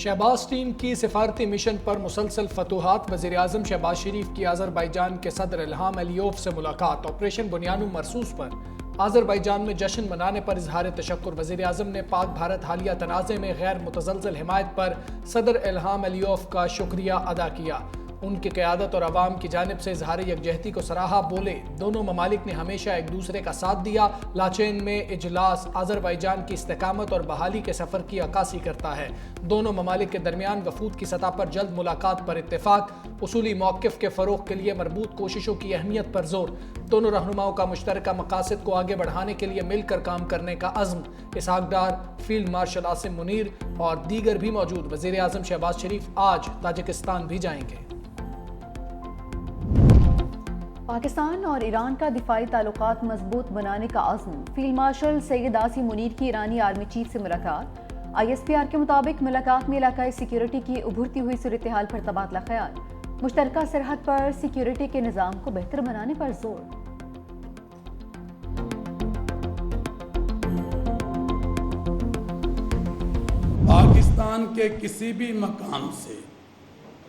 Shahbaz team की सिफारती mission पर मुसलसल फतूहात। वज़ीर आज़म शहबाज शरीफ की आज़रबाईजान के सदर इल्हाम अलीयोव से मुलाकात। ऑपरेशन बुनियानु मरसूस पर आज़रबाईजान में जश्न मनाने पर इजहार तशक्कुर। वज़ीर आज़म ने पाक भारत हालिया तनाज़े में गैर मुतज़लज़ल हिमायत पर सदर इल्हाम अलीयोव का शुक्रिया अदा किया। उनकी क़यादत और अवाम की जानिब से इजहार यकजहती को सराहा। बोले, दोनों ममालिक ने हमेशा एक दूसरे का साथ दिया। लाचेन में इजलास आज़रबाईजान की इस्तेकामत और बहाली के सफ़र की अक्कासी करता है। दोनों ममालिक के दरमियान वफूद की सतह पर जल्द मुलाकात पर इत्तेफाक। उसूली मौक़िफ़ के फ़रोग़ के लिए मरबूत कोशिशों की अहमियत पर जोर। दोनों रहनुमाओं का मुश्तरका मकासद को आगे बढ़ाने के लिए मिलकर काम करने का अज़्म। इसहाक डार, फील्ड मार्शल आसिम मुनीर और दीगर भी मौजूद। वज़ीर आज़म शहबाज शरीफ आज ताजिकिस्तान भी जाएंगे। पाकिस्तान और ईरान का दिफाई ताल्लुकात मजबूत बनाने का अज़्म। फील्ड मार्शल सैयद आसिम मुनीर की ईरानी आर्मी चीफ से मुलाकात। ISPR के मुताबिक मुलाकात में इलाकाई सिक्योरिटी की उभरती हुई सूरत हाल पर तबादला ख्याल। मुश्तरका सरहद पर सिक्योरिटी के निज़ाम को बेहतर बनाने पर जोर। पाकिस्तान के किसी भी मकाम से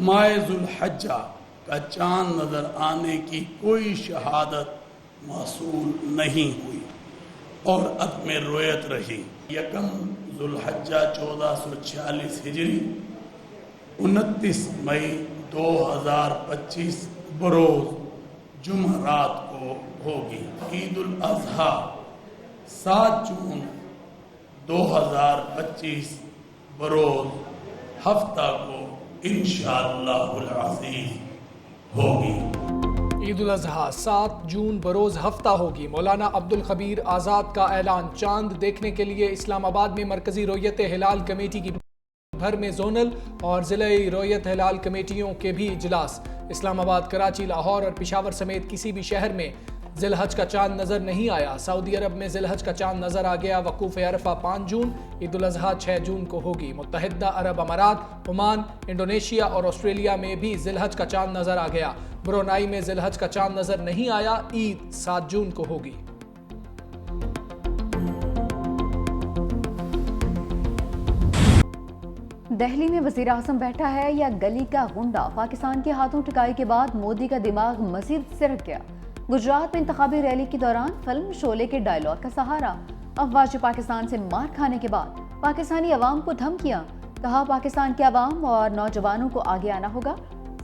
माह ज़ुल्हज्जा का चांद नजर आने की कोई शहादत मौसूल नहीं हुई और अदम रोयत रही। यकम ज़ुल्हज्जा 1446 हिजरी 29 मई 2025 बरोज़ जुमरात को होगी। ईद उल अज़हा 7 जून 2025 बरोज़ हफ्ता को इंशाअल्लाहुल अज़ीज़ होगी। ईद उल अज़हा 7 जून बरोज़ हफ्ता होगी। मौलाना अब्दुल खबीर आज़ाद का ऐलान। चांद देखने के लिए इस्लामाबाद में मरकजी रोयत हिलाल कमेटी की भर में जोनल और ज़िले रोयत हिलाल कमेटियों के भी इजलास। इस्लामाबाद, कराची, लाहौर और पेशावर समेत किसी भी शहर में ज़िलहज का चांद नज़र नहीं आया। सऊदी अरब में ज़िलहज का चांद नज़र आ गया। वकूफ़ अरफा 5 जून। ईद उल अज़हा 6 जून को होगी। मुत्तहिदा अरब अमारात, ओमान, इंडोनेशिया और ऑस्ट्रेलिया में भी ज़िलहज का चांद नज़र आ गया। ब्रुनाई में ज़िलहज का चांद नज़र नहीं आया। ईद 7 जून को होगी। दिल्ली में वज़ीर आज़म बैठा है या गली का गुंडा। पाकिस्तान के हाथों टिकाई के बाद मोदी का दिमाग मजीद सिरक गया। गुजरात में इंतखाबी रैली के दौरान फिल्म शोले के डायलॉग का सहारा। अफवाज पाकिस्तान से मार खाने के बाद पाकिस्तानी अवाम को धमकियां। कहा, पाकिस्तान के अवाम और नौजवानों को आगे आना होगा।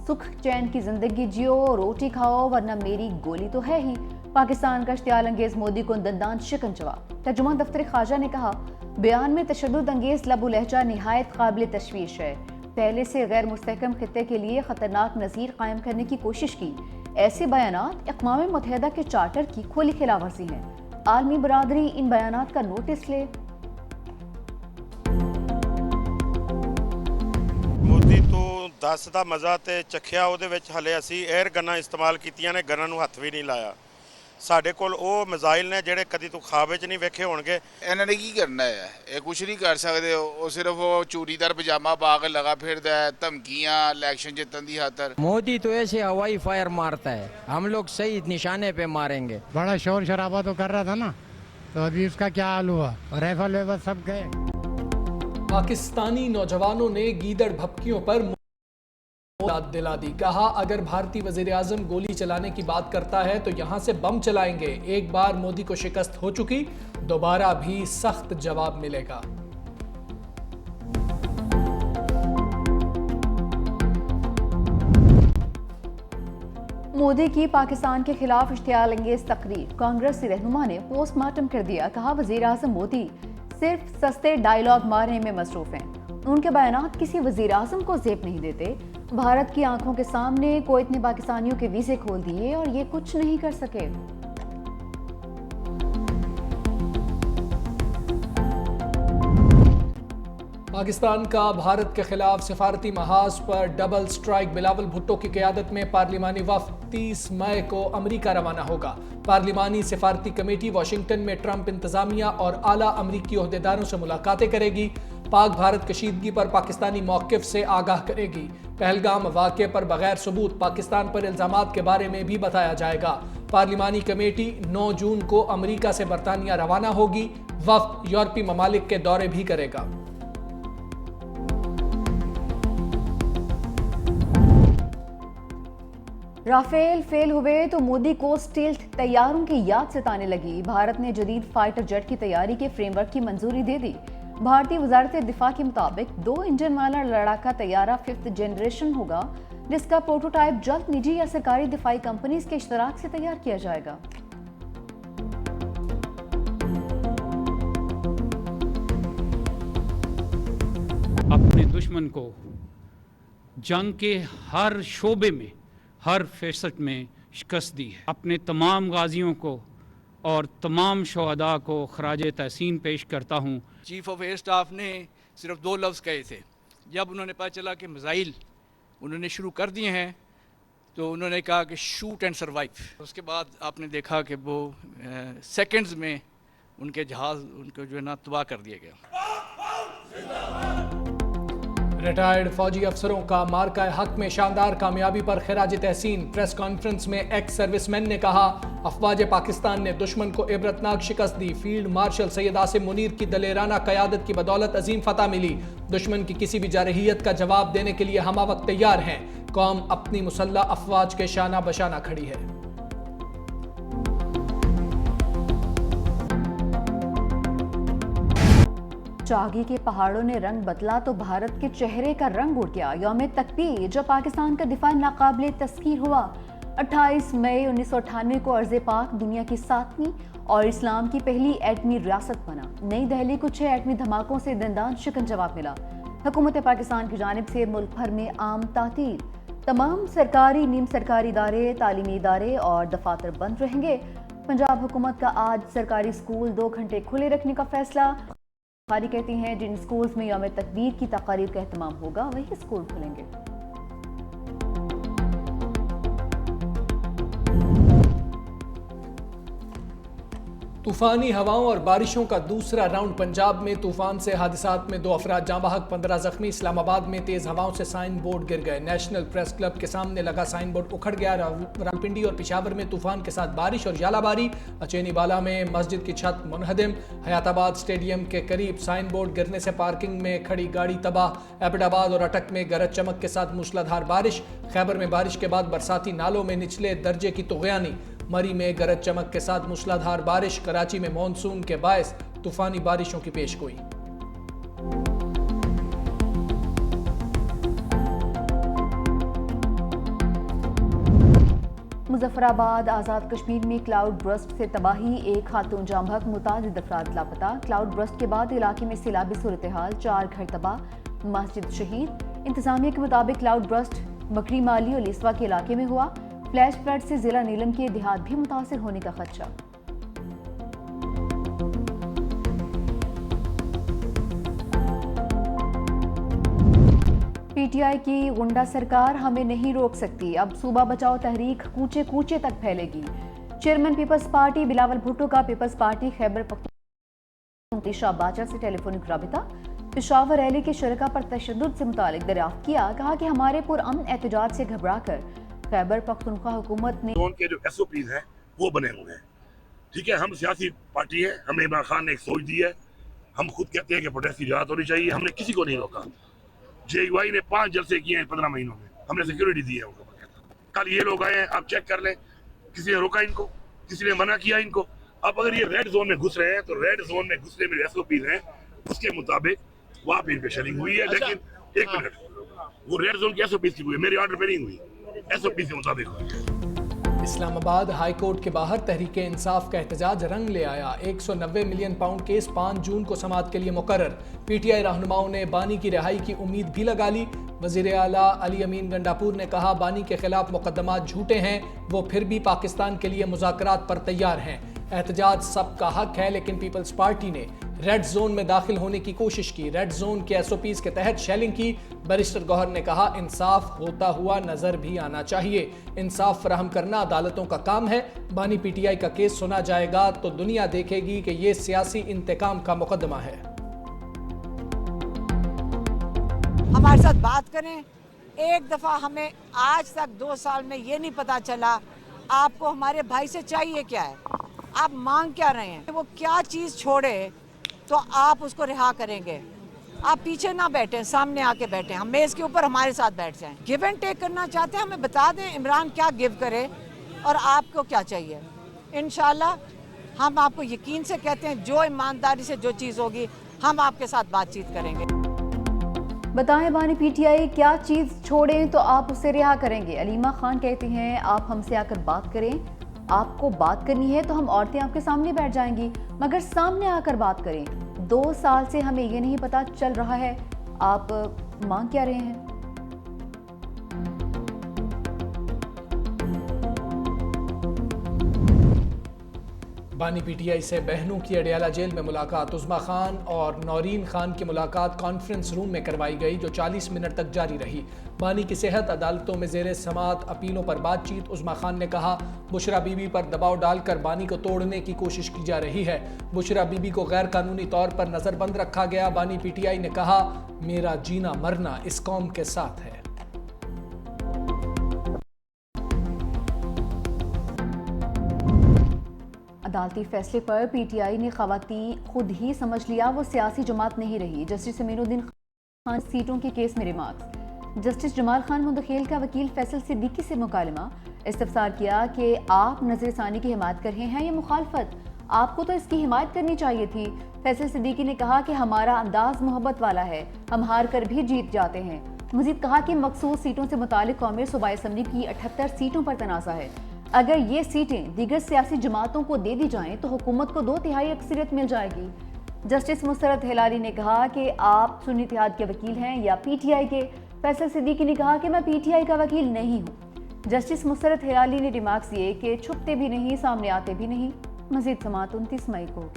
सुख चैन की जिंदगी जियो, रोटी खाओ, वरना मेरी गोली तो है ही। पाकिस्तान का इश्तियाल अंगेज मोदी को दंदान शिकन जवाब। तर्जुमान दफ्तर ख्वाजा ने कहा, बयान में तशद्दुद अंगेज लबो लहजा निहायत काबिल तशवीश है। पहले से गैर मुस्तहकम खित्ते के लिए खतरनाक नज़ीर कायम करने की कोशिश की। ऐसे बयानात अक़वाम मुत्तहिदा के चार्टर की खुली खिलाफवर्जी हैं। आलमी बरादरी इन बयानात का नोटिस ले। मोदी तो 10 ਦਾ ਮਜ਼ਾ ਤੇ ਚੱਖਿਆ। ਉਹਦੇ ਵਿੱਚ ਹਲੇ ਅਸੀਂ 에ਅਰ ਗਨਾਂ ਇਸਤੇਮਾਲ ਕੀਤੀਆਂ ਨੇ, ਗਨਾਂ ਨੂੰ ਹੱਥ ਵੀ ਨਹੀਂ ਲਾਇਆ। ਸਾਡੇ ਕੋਲ ਉਹ ਮਿਜ਼ਾਈਲ ਨੇ ਜਿਹੜੇ ਕਦੀ ਤੂੰ ਖਾਬ 'ਚ ਨਹੀਂ ਵੇਖੇ ਹੋਣਗੇ। ਇਹਨਾਂ ਨੇ ਕੀ ਕਰਨਾ ਹੈ? ਇਹ ਕੁਝ ਨਹੀਂ ਕਰ ਸਕਦੇ। ਉਹ ਸਿਰਫ ਉਹ ਚੂੜੀਦਾਰ ਪਜਾਮਾ ਪਾ ਕੇ ਲਗਾ ਫਿਰਦਾ है, ਧਮਕੀਆਂ इलेक्शन जितने की खातर। मोदी तो ऐसे हवाई फायर मारता है, हम लोग सही निशाने पे मारेंगे। बड़ा शोर शराबा तो कर रहा था ना, तो अभी उसका क्या हाल हुआ? राइफल वेफल सब गए। पाकिस्तानी नौजवानों ने गीदड़ भपकियों पर याद दिला दी। कहा, अगर भारतीय वज़ीर आज़म गोली चलाने की बात करता है तो यहां से बम चलाएंगे। एक बार मोदी को शिकस्त हो चुकी, दोबारा भी सख्त जवाब मिलेगा। मोदी की पाकिस्तान के खिलाफ इश्तियाल अंगेज तकरीर। कांग्रेसी रहनुमा ने पोस्टमार्टम कर दिया। कहा, वज़ीर आज़म मोदी सिर्फ सस्ते डायलॉग मारने में मसरूफ हैं। उनके बयानात किसी वज़ीर आज़म को ज़ेब नहीं देते। भारत की आंखों के सामने कोयत ने पाकिस्तानियों के वीज़े खोल दिए और ये कुछ नहीं कर सके। पाकिस्तान का भारत के खिलाफ सिफारती महाज पर डबल स्ट्राइक। बिलावल भुट्टो की क़यादत में पार्लिमानी वफ़द 30 मई को अमरीका रवाना होगा। पार्लिमानी सिफारती कमेटी वाशिंगटन में ट्रंप इंतज़ामिया और आला अमरीकी ओहदेदारों से मुलाकातें करेगी। पाक भारत कशीदगी पर पाकिस्तानी मौक़िफ़ से आगाह करेगी। पहलगाम वाक़े पर बगैर सबूत पाकिस्तान पर इल्ज़ामात के बारे में भी बताया जाएगा। पार्लिमानी कमेटी 9 जून को अमरीका से बरतानिया रवाना होगी। वफ़द यूरोपीय ममालिक के दौरे भी करेगा। राफेल फेल हुए तो मोदी को स्टील्थ तैयारों की याद सताने लगी। भारत ने जदीद फाइटर जेट की तैयारी के फ्रेमवर्क की मंजूरी दे दी। भारतीय वजारत दिफा के मुताबिक 2 इंजन वाला लड़ाका तैयारा 5th जनरेशन होगा, जिसका प्रोटोटाइप जल्द निजी या सरकारी दिफाई कंपनीज के इश्तराक से तैयार किया जाएगा। अपने दुश्मन को जंग के हर शोबे में, हर फेसट में शिकस्त दी है। अपने तमाम गाजियों को और तमाम शहदा को खराज तहसीन पेश करता हूँ। चीफ ऑफ एयर स्टाफ ने सिर्फ 2 लफ्ज़ कहे थे। जब उन्होंने पता चला कि मिसाइल उन्होंने शुरू कर दिए हैं तो उन्होंने कहा कि शूट एंड सर्वाइव। उसके बाद आपने देखा कि वो सेकंड्स में उनके जहाज़ उनको जो है ना तबाह कर दिया गया। रिटायर्ड फौजी अफसरों का मार्का हक में शानदार कामयाबी पर खिराज तहसीन। प्रेस कॉन्फ्रेंस में एक्स सर्विसमैन ने कहा, अफवाज पाकिस्तान ने दुश्मन को इबरतनाक शिकस्त दी। फील्ड मार्शल सैयद आसिम मुनीर की दलेराना क़यादत की बदौलत अजीम फतह मिली। दुश्मन की किसी भी जारहियत का जवाब देने के लिए हम वक्त तैयार हैं। कौम अपनी मुसल्लह अफवाज के शाना बशाना खड़ी है। चागी के पहाड़ों ने रंग बदला तो भारत के चेहरे का रंग उड़ गया। यौम तकबीर जब पाकिस्तान का दिफा नाकाबिले तस्कीर हुआ। 28 मई 1998 को अर्ज़ पाक दुनिया की 7वीं और इस्लाम की पहली एटमी रियासत बना। नई दिल्ली को 6 एटमी धमाकों से दंदान शिकन जवाब मिला। हुकूमत पाकिस्तान की जानिब से मुल्क भर में आम तातील। तमाम सरकारी, नीम सरकारी इदारे, तालीमी इदारे और दफातर बंद रहेंगे। पंजाब हुकूमत का आज सरकारी स्कूल 2 घंटे खुले रखने का फैसला। खारी कहती हैं जिन स्कूल्स में यौम तकबीर की तकारीर का एहतमाम होगा वही स्कूल खुलेंगे। तूफानी हवाओं और बारिशों का दूसरा राउंड। पंजाब में तूफान से हादसात में 2 अफराद जाँ बहक, 15 जख्मी। इस्लामाबाद में तेज हवाओं से साइन बोर्ड गिर गए। नेशनल प्रेस क्लब के सामने लगा साइन बोर्ड उखड़ गया। रावलपिंडी और पेशावर में तूफान के साथ बारिश और यालाबारी। अचेनी बाला में मस्जिद की छत मुनहदिम। हयाताबाद स्टेडियम के करीब साइन बोर्ड गिरने से पार्किंग में खड़ी गाड़ी तबाह। एबटाबाद और अटक में गरज चमक के साथ मूसलाधार बारिश। खैबर में बारिश के बाद बरसाती नालों में निचले दर्जे की तुग़यानी। मरी में गरज चमक के साथ मूसलाधार बारिश। कराची में मॉनसून के बायस तूफानी बारिशों की पेशगोई। मुजफ्फराबाद आज़ाद कश्मीर में क्लाउड बर्स्ट से तबाही। 1 खातून जाँ बहक, मुतादिद अफराद लापता। क्लाउड बर्स्ट के बाद इलाके में सैलाबी सूरत हाल। 4 घर तबाह, मस्जिद शहीद। इंतजामिया के मुताबिक क्लाउड बर्स्ट मकरी माली और लिस्वा के इलाके में हुआ। फ्लैश फ्लड से जिला नीलम के देहात भी मुतासिर होने का खदशा। पीटीआई की गुंडा सरकार हमें नहीं रोक सकती। अब सूबा बचाओ तहरीक कूचे कूचे तक फैलेगी। Chairman people's party Bilawal Bhutto का पीपल्स पार्टी खैबर पख्तूनख्वा शाह बाजवा से टेलीफोनिक राबिता। पेशावर रैली के शुरका पर तशद्दुद से मुतालिक दरियाफ्त किया। कहा कि हमारे पुरअमन एहतजाज से घबरा कर खैबर पख्तूनख्वा हुकूमत ने के जो SOPs हैं वो बने हुए हैं। ठीक है, हम सियासी पार्टी है, हमें इमरान खान ने एक सोच दी है। हम खुद कहते हैं कि प्रोटेस्ट की इजाजत होनी चाहिए। हमने किसी को नहीं रोका। JUI ने 5 जलसे किए हैं 15 महीनों में। हमने सिक्योरिटी दी है उनको। कल ये लोग आए हैं, आप चेक कर लें, किसी ने रोका इनको, किसी ने मना किया इनको। अब अगर ये रेड जोन में घुस रहे हैं तो रेड जोन में घुसने में SOPs हैं, उसके मुताबिक वहाँ पे इनपे शेयरिंग हुई है। लेकिन एक मिनट, वो रेड जोन की SOPs की हुई है, मेरी ऑर्डर पे नहीं हुई, SOPs के मुताबिक हुई है। इस्लामाबाद हाई कोर्ट के बाहर तहरीक इंसाफ का एहतजाज रंग ले आया। 190 मिलियन पाउंड केस 5 जून को समाअत के लिए मुकर्रर। PTI रहनुमाओं ने बानी की रिहाई की उम्मीद भी लगा ली। वज़ीर आला अली अमीन गंडापुर ने कहा, बानी के खिलाफ मुकदमात झूठे हैं, वो फिर भी पाकिस्तान के लिए मुज़ाकरात पर तैयार हैं। एहतजाज सबका हक है, लेकिन पीपल्स पार्टी ने रेड जोन में दाखिल होने की कोशिश की। रेड जोन के SOPs के तहत शेलिंग की। बैरिस्टर गौहर ने कहा, इंसाफ होता हुआ नजर भी आना चाहिए। इंसाफ फराहम करना अदालतों का काम है। बानी PTI का केस सुना जाएगा तो दुनिया देखेगी कि ये सियासी इंतकाम का मुकदमा है। हमारे साथ बात करें। एक दफा हमें आज तक 2 साल में ये नहीं पता चला आपको हमारे भाई से चाहिए क्या है, आप मांग क्या रहे हैं, वो क्या चीज़ छोड़े तो आप उसको रिहा करेंगे। आप पीछे ना बैठें, सामने आके बैठें, हम मेज़ के ऊपर हमारे साथ बैठ जाएं। गिव एंड टेक करना चाहते हैं, हमें बता दें इमरान क्या गिव करे और आपको क्या चाहिए। इंशाल्लाह हम आपको यकीन से कहते हैं जो ईमानदारी से जो चीज़ होगी हम आपके साथ बातचीत करेंगे। बताएं बानी पीटीआई क्या चीज़ छोड़ें तो आप उसे रिहा करेंगे। अलीमा खान कहती हैं आप हमसे आकर बात करें, आपको बात करनी है तो हम औरतें आपके सामने बैठ जाएंगी, मगर सामने आकर बात करें। 2 साल से हमें ये नहीं पता चल रहा है आप मांग क्या रहे हैं। बानी पीटीआई से बहनों की अडियाला जेल में मुलाकात। उज़्मा खान और नौरीन खान की मुलाकात कॉन्फ्रेंस रूम में करवाई गई जो 40 मिनट तक जारी रही। बानी की सेहत, अदालतों में ज़ेरे समात अपीलों पर बातचीत। उज़्मा खान ने कहा बुशरा बीबी पर दबाव डालकर बानी को तोड़ने की कोशिश की जा रही है। बुशरा बीबी को गैर कानूनी तौर पर नज़रबंद रखा गया। बानी पीटीआई ने कहा मेरा जीना मरना इस कौम के साथ है। अदालती फैसले पर पीटीआई ने खवातीन खुद ही समझ लिया वो सियासी जमात नहीं रही। जस्टिस अमीनुद्दीन खान सीटों के केस में रिमार्क्स। जस्टिस जमाल खान मुंतखिल का वकील फैसल सिद्दीकी से मुकालमा। इस्तफसार किया कि आप नजरसानी की हिमायत कर रहे हैं या मुखालफत, आपको तो इसकी हिमायत करनी चाहिए थी। फैसल सिद्दीकी ने कहा कि हमारा अंदाज मोहब्बत वाला है, हम हार कर भी जीत जाते हैं। मजीद कहा कि मखसूस सीटों से मुतालिक कौमी सूबाई असम्बली की 78 सीटों पर तनाज़ा है। अगर ये सीटें दीगर सियासी जमातों को दे दी जाएं तो हुकूमत को 2/3 अक्सरियत मिल जाएगी। जस्टिस मुसरत हिलाली ने कहा कि आप सुन्नी इत्तेहाद के वकील हैं या पीटीआई के। फैसल सिद्दीकी ने कहा कि मैं पीटीआई का वकील नहीं हूँ। जस्टिस मुसरत हिलाली ने रिमार्क्स दिए कि छुपते भी नहीं, सामने आते भी नहीं। मजीद समाअत 29 मई को।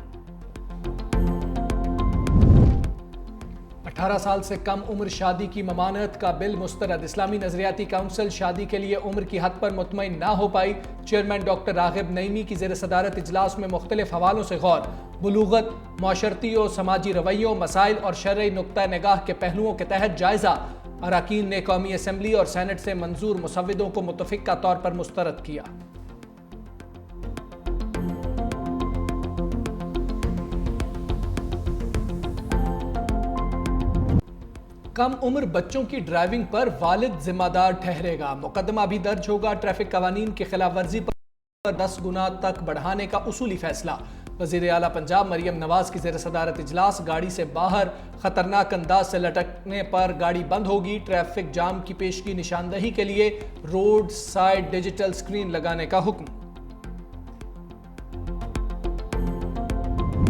18 साल से कम उम्र शादी की ममानत का बिल मुस्तरद। इस्लामी नजरियाती काउंसिल शादी के लिए उम्र की हद पर मुतमईन ना हो पाई। चेयरमैन डॉक्टर रागिब नईमी की ज़ेर सदारत इजलास में मुख्तलिफ हवालों से गौर। बुलूगत, माशरती और समाजी रवैयों, मसाइल और शरई नुक्ता निगाह के पहलुओं के तहत जायजा। अराकीन ने कौमी असम्बली और सैनेट से मंजूर मुसव्विदों को मुतफिका तौर पर मुस्तरद किया। कम उम्र बच्चों की ड्राइविंग पर वालिद जिम्मेदार ठहरेगा। मुकदमा भी दर्ज होगा। ट्रैफिक कवानीन की खिलाफ वर्जी पर 10 गुना तक बढ़ाने का उसूली फैसला। वज़ीर आला पंजाब मरियम नवाज की ज़ेर सदारत इजलास। गाड़ी से बाहर खतरनाक अंदाज से लटकने पर गाड़ी बंद होगी। ट्रैफिक जाम की पेशगी निशानदही के लिए रोड साइड डिजिटल स्क्रीन लगाने का हुक्म।